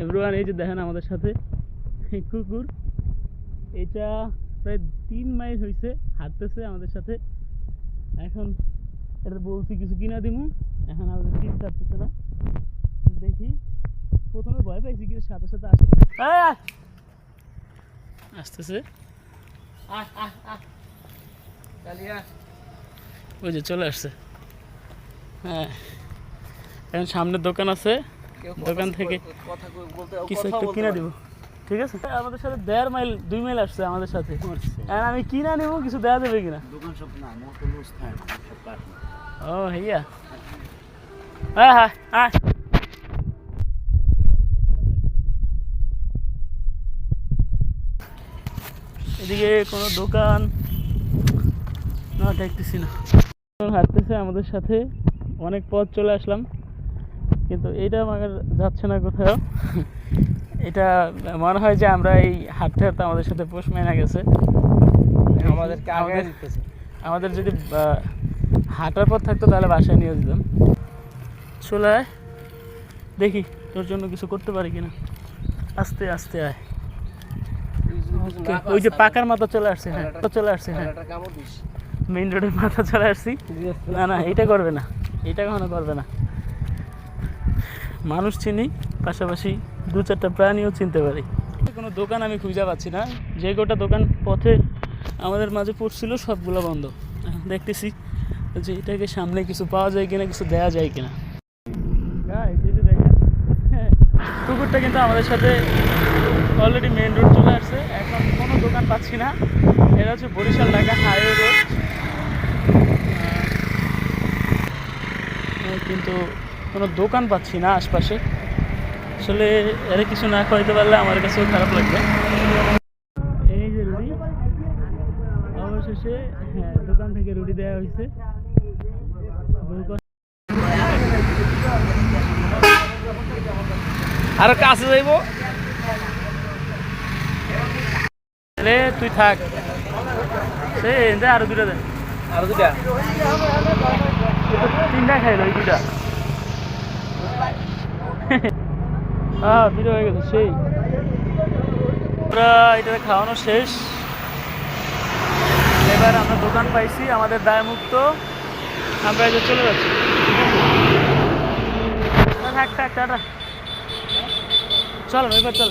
Everyone, এই যে দেখেন আমাদের সাথে কুকুর, এটা প্রায় 3 মাইল হয়েছে হাঁটতেছে আমাদের সাথে। এখন এটা বলছি কিছু কিনা দিমু, এখন আমাদের তিন চারতেছে না, দেখি। প্রথমে ভয় পাইছি কিন্তু সাথে সাথে আসতেছে। ওই যে চলে আসছে। হ্যাঁ, এখন সামনে দোকান আছে, দোকান থেকে কিছু একটা কিনা দিব। ঠিক আছে, আমাদের সাথে 1.5 মাইল 2 মাইল আসছে আমাদের সাথে। আমি কিনা নেব, কিছু দেওয়া যাবে কিনা? ও হইয়া, হ্যাঁ হ্যাঁ হ্যাঁ। এদিকে কোনো দোকান না দেখতেছি না। হাঁটতেছে আমাদের সাথে, অনেক পথ চলে আসলাম, কিন্তু এটা আমাদের যাচ্ছে না কোথাও। এটা মনে হয় যে আমরা এই হাঁটতে হাঁটতে আমাদের সাথে পোষ মেনে গেছে। আমাদের যদি হাঁটার পথ থাকতো তাহলে বাসায় নিয়ে দিতাম। চলে আয়, দেখি তোর জন্য কিছু করতে পারি কিনা। আস্তে আস্তে আয়। ওই যে পাকার মাথা চলে আসছে। হ্যাঁ চলে আসছে, হ্যাঁ মেইন রোডের মাথা চলে আসছি। না না, এটা করবে না, এটা কখনো করবে না। মানুষ চিনি, পাশাপাশি 2-4টা প্রাণীও চিনতে পারি। কোনো দোকান আমি খুঁজে পাচ্ছি না, যে গোটা দোকান পথে আমাদের মাঝে পড়ছিল সবগুলো বন্ধ। দেখতেছি যে এটাকে সামনে কিছু পাওয়া যায় কিনা, কিছু দেওয়া যায় কিনা। কুকুরটা কিন্তু আমাদের সাথে অলরেডি মেইন রোড চলে আসছে। এখন কোনো দোকান পাচ্ছি না। এটা হচ্ছে বরিশাল ঢাকা হাইওয়ে রোড, কিন্তু কোনো দোকান পাচ্ছি না আশপাশে। আসলে এরা কিছু না খাইতে পারলে আমার কাছেও খারাপ লাগবে। এই যে রুটি, অবশেষে হ্যাঁ দোকান থেকে রুটি দেওয়া হয়েছে। আর কাছে যাইব, তুই থাক, সে আরো 2টা দেন, আরো 2টা 3টা খাইল, ওই 2টা। হ্যাঁ 2টা হয়ে গেছে। সেই আমরা এটা খাওয়ানো শেষ, এবার আমরা দোকান পাইছি, আমাদের দায় মুক্ত, আমরা এই যে চলে যাচ্ছি। থাক থাক টাটা, চল এবার চল।